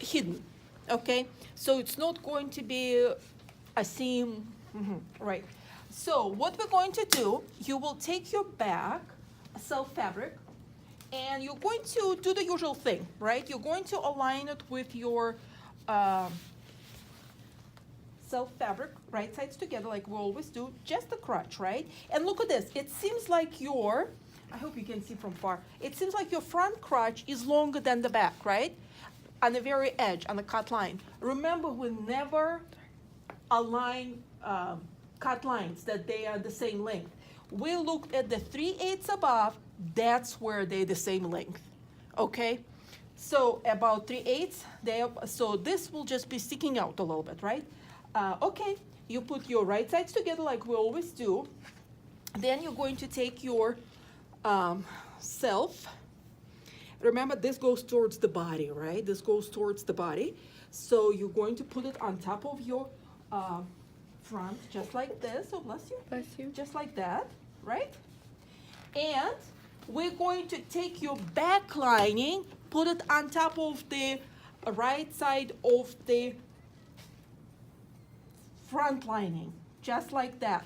hidden, okay? So it's not going to be a seam, right? So what we're going to do, you will take your back, self fabric, and you're going to do the usual thing, right? You're going to align it with your self fabric, right sides together like we always do, just a crotch, right? And look at this, it seems like your, I hope you can see from far, it seems like your front crotch is longer than the back, right? On the very edge, on the cut line. Remember, we never align cut lines that they are the same length. We looked at the 3/8 above, that's where they're the same length, okay? So about 3/8, so this will just be sticking out a little bit, right? Okay, you put your right sides together like we always do. Then you're going to take your self. Remember, this goes towards the body, right? This goes towards the body. So you're going to put it on top of your front, just like this. Oh, bless you. Bless you. Just like that, right? And we're going to take your back lining, put it on top of the right side of the front lining, just like that.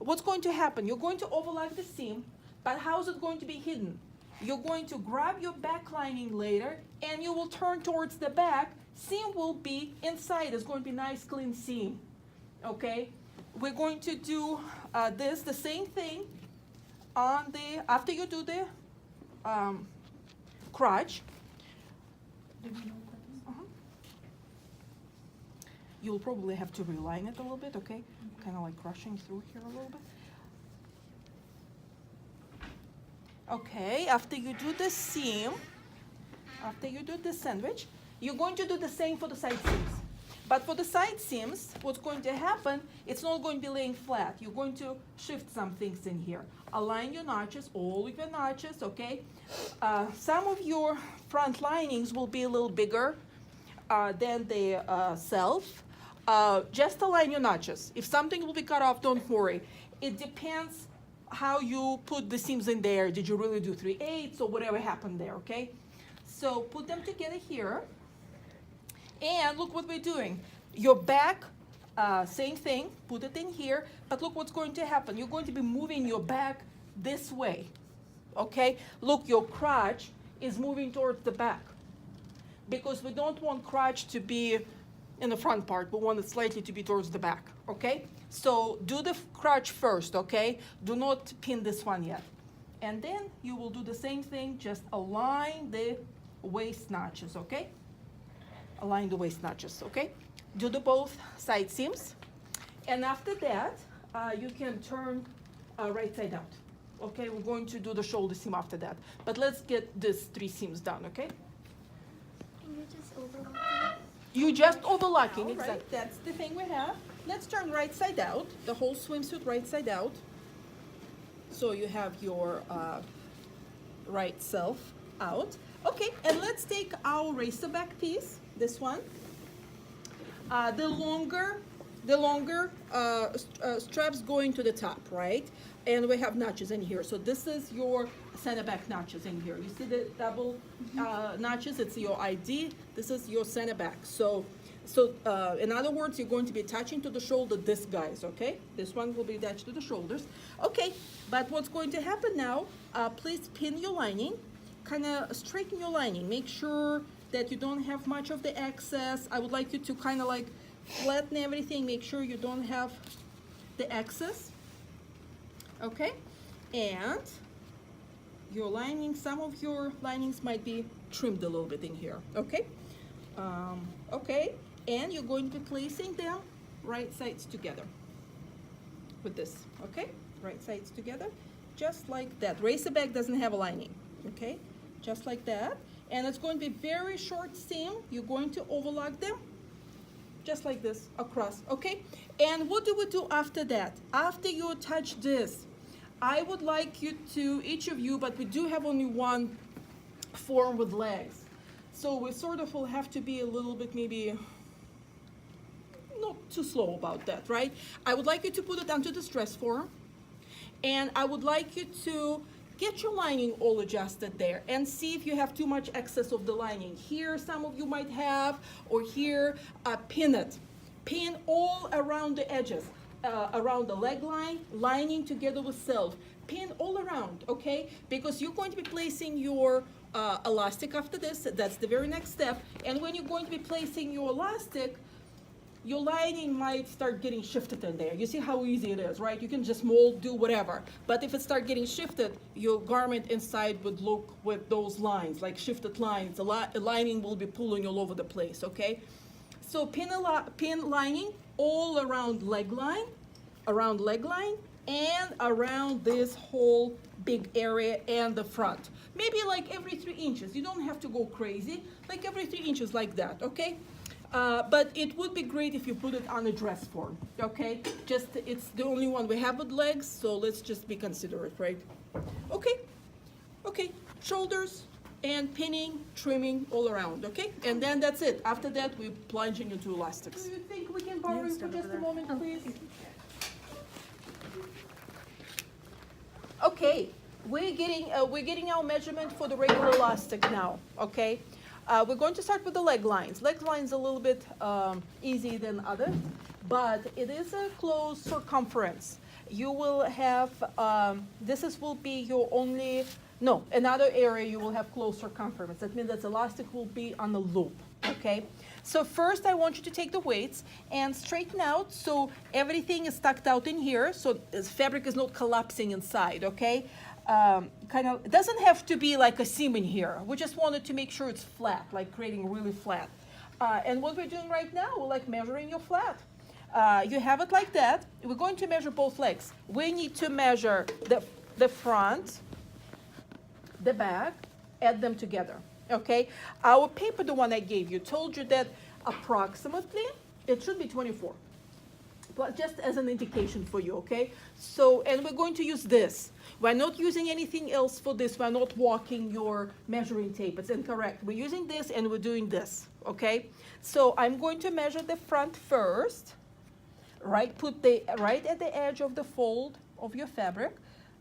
What's going to happen? You're going to overlap the seam, but how's it going to be hidden? You're going to grab your back lining later, and you will turn towards the back. Seam will be inside. It's going to be nice, clean seam, okay? We're going to do the same thing on the, after you do the crotch. You'll probably have to reline it a little bit, okay? Kind of like crushing through here a little bit. Okay, after you do the seam, after you do the sandwich, you're going to do the same for the side seams. But for the side seams, what's going to happen, it's not going to be laying flat. You're going to shift some things in here. Align your notches, all of your notches, okay? Some of your front linings will be a little bigger than the self. Just align your notches. If something will be cut off, don't worry. It depends how you put the seams in there. Did you really do 3/8 or whatever happened there, okay? So put them together here. And look what we're doing. Your back, same thing, put it in here, but look what's going to happen. You're going to be moving your back this way, okay? Look, your crotch is moving towards the back because we don't want crotch to be in the front part, we want it slightly to be towards the back, okay? So do the crotch first, okay? Do not pin this one yet. And then you will do the same thing, just align the waist notches, okay? Align the waist notches, okay? Do the both side seams. And after that, you can turn right side out, okay? We're going to do the shoulder seam after that. But let's get these 3 seams done, okay? Can you just overlap it? You just overlocking, exactly. Right. That's the thing we have. Let's turn right side out, the whole swimsuit right side out. So you have your right self out. Okay, and let's take our racer back piece, this one. The longer straps going to the top, right? And we have notches in here. So this is your center back notches in here. You see the double notches? It's your ID. This is your center back. So in other words, you're going to be attaching to the shoulder this guys, okay? This one will be attached to the shoulders. Okay, but what's going to happen now, please pin your lining, kind of straighten your lining. Make sure that you don't have much of the excess. I would like you to kind of like flatten everything. Make sure you don't have the excess. Okay, and your lining, some of your linings might be trimmed a little bit in here, okay? Okay, and you're going to be placing them right sides together with this, okay? Right sides together, just like that. Racer back doesn't have a lining, okay? Just like that, and it's going to be very short seam. You're going to overlock them just like this across, okay? And what do we do after that? After you attach this, I would like you to, each of you, but we do have only one form with legs. So we sort of will have to be a little bit maybe not too slow about that, right? I would like you to put it onto the stress form. And I would like you to get your lining all adjusted there and see if you have too much excess of the lining. Here, some of you might have, or here, pin it. Pin all around the edges, around the leg line, lining together with self. Pin all around, okay? Because you're going to be placing your elastic after this. That's the very next step. And when you're going to be placing your elastic, your lining might start getting shifted in there. You see how easy it is, right? You can just mold, do whatever. But if it starts getting shifted, your garment inside would look with those lines, like shifted lines. The lining will be pulling all over the place, okay? So pin lining all around leg line, and around this whole big area and the front. Maybe like every 3 inches. You don't have to go crazy, like every 3 inches like that, okay? But it would be great if you put it on a dress form, okay? Just, it's the only one we have with legs, so let's just be considerate, right? Okay, shoulders and pinning, trimming all around, okay? And then that's it. After that, we're plunging into elastics. Do you think we can borrow you for just a moment, please? Okay, we're getting our measurement for the regular elastic now, okay? We're going to start with the leg lines. Leg lines a little bit easy than others, but it is a closed circumference. You will have, will be your only, no, another area you will have closed circumference. That means that the elastic will be on a loop, okay? So first I want you to take the weights and straighten out so everything is tucked out in here, so the fabric is not collapsing inside, okay? It doesn't have to be like a seam in here. We just wanted to make sure it's flat, like creating really flat. And what we're doing right now, we're like measuring your flat. You have it like that. We're going to measure both legs. We need to measure the front, the back, add them together, okay? Our paper, the one I gave you, told you that approximately it should be 24. But just as an indication for you, okay? So, and we're going to use this. We're not using anything else for this. We're not walking your measuring tape. It's incorrect. We're using this and we're doing this, okay? So I'm going to measure the front first, right? Put the right at the edge of the fold of your fabric,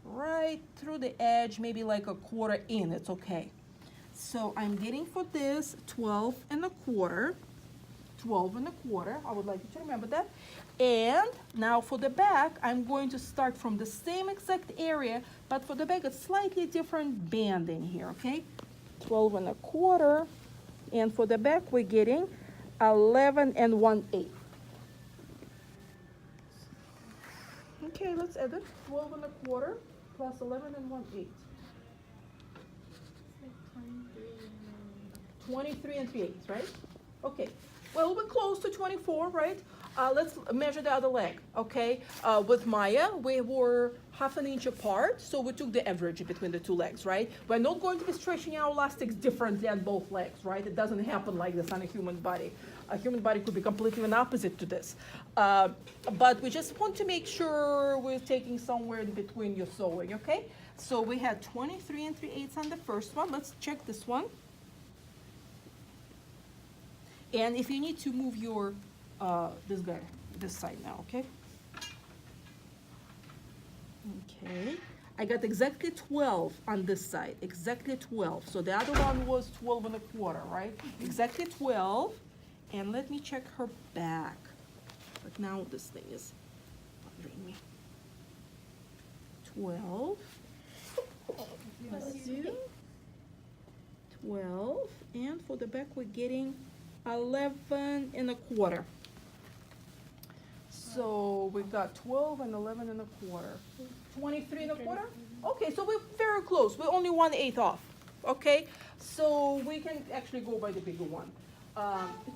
right through the edge, maybe like a quarter in, it's okay. So I'm getting for this 12 and a quarter, 12 and a quarter. I would like you to remember that. And now for the back, I'm going to start from the same exact area, but for the back, it's slightly different banding here, okay? 12 and a quarter. And for the back, we're getting 11 and 1/8. Okay, let's add it. 12 and a quarter plus 11 and 1/8. 23 and 3/8, right? Okay. Well, we're close to 24, right? Let's measure the other leg, okay? With Maya, we were 1/2 inch apart, so we took the average between the two legs, right? We're not going to be stretching our elastics differently on both legs, right? It doesn't happen like this on a human body. A human body could be completely an opposite to this. But we just want to make sure we're taking somewhere in between your sewing, okay? So we had 23 and 3/8 on the first one. Let's check this one. And if you need to move your, this side now, okay? Okay, I got exactly 12 on this side, exactly 12. So the other one was 12 and a quarter, right? Exactly 12. And let me check her back. But now this thing is bothering me. 12. Let's see. 12. And for the back, we're getting 11 and a quarter. So we got 12 and 11 and a quarter. 23 and a quarter? Okay, so we're very close. We're only 1/8 off. Okay, so we can actually go by the bigger one.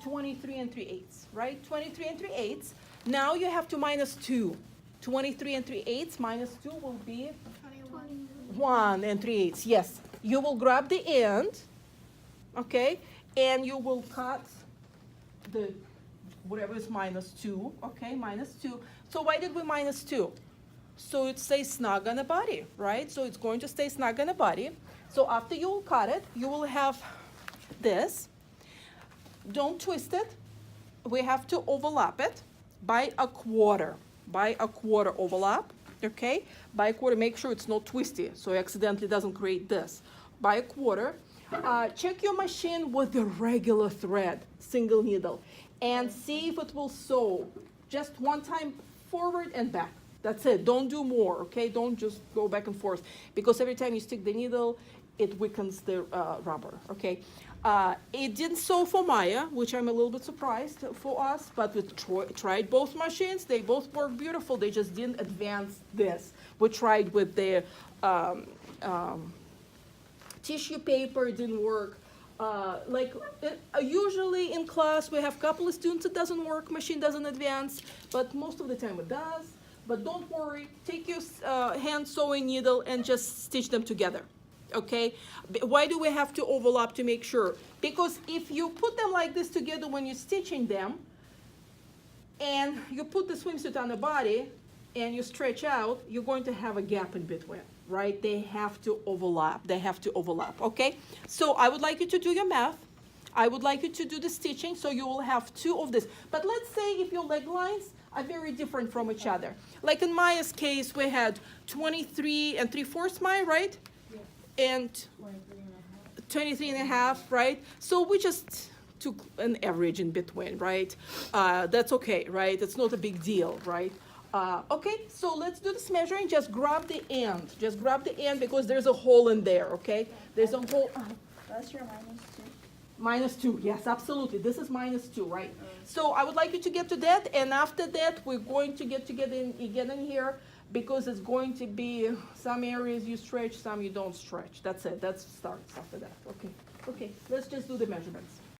23 and 3/8, right? 23 and 3/8. Now you have to minus 2. 23 and 3/8 minus 2 will be 1 and 3/8. Yes, you will grab the end, okay, and you will cut the whatever is minus 2, okay, minus 2. So why did we minus 2? So it stays snug on the body, right? So it's going to stay snug on the body. So after you will cut it, you will have this. Don't twist it. We have to overlap it by a quarter overlap. okay? By a quarter, make sure it's not twisty, so it accidentally doesn't create this. By a quarter, check your machine with the regular thread, single needle, and see if it will sew just one time forward and back. That's it. Don't do more, okay? Don't just go back and forth, because every time you stick the needle, it weakens the rubber, okay? It didn't sew for Maya, which I'm a little bit surprised for us, but we tried both machines. They both work beautiful. They just didn't advance this. We tried with the tissue paper, it didn't work. Usually in class, we have a couple of students it doesn't work, machine doesn't advance, but most of the time it does. But don't worry, take your hand sewing needle and just stitch them together, okay? Why do we have to overlap to make sure? Because if you put them like this together when you're stitching them, and you put the swimsuit on the body, and you stretch out, you're going to have a gap in between, right? They have to overlap, okay? So I would like you to do your math. I would like you to do the stitching, so you will have two of this. But let's say if your leg lines are very different from each other. Like in Maya's case, we had 23 3/4 Maya, right? Yeah. And 23 and a half, right? So we just took an average in between, right? That's okay, right? It's not a big deal, right? Okay, so let's do this measuring. Just grab the end. Just grab the end because there's a hole in there, okay? There's a hole. That's your -2. -2, yes, absolutely. This is -2, right? So I would like you to get to that, and after that, we're going to get together again in here, because it's going to be some areas you stretch, some you don't stretch. That's it. That starts after that. Okay. Okay. Let's just do the measurements.